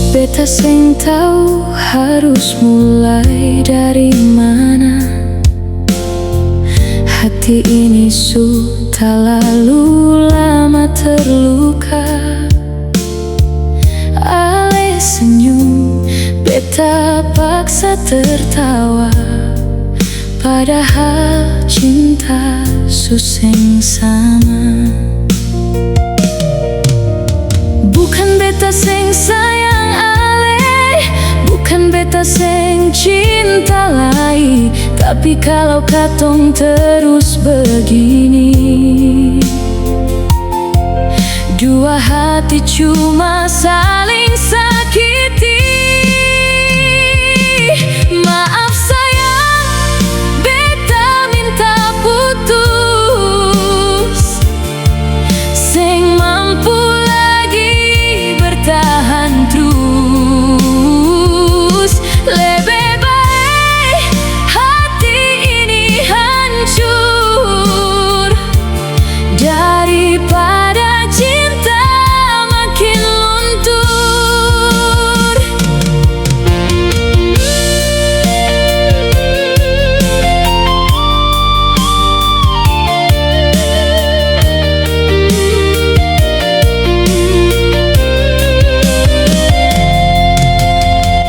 Beta seng tahu harus mulai dari mana. Hati ini sudah lalu lama terluka. Ale senyum, beta paksa tertawa, padahal cinta suseng sama. Bukan beta seng sayang ale, bukan beta seng cinta lagi, tapi kalau katong terus begini, dua hati cuma saling sakiti. Maaf sayang, beta minta putus, seng mampu lagi bertahan terus. Lebih baik hati ini hancur daripada cinta makin luntur.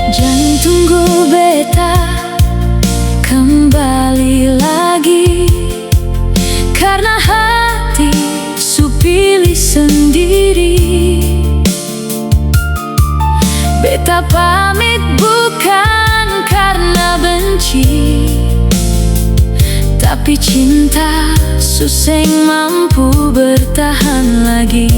Jangan tunggu beta kembali lagi, karena hati su pilih sendiri. Beta pamit bukan karena benci, tapi cinta suseng mampu bertahan lagi.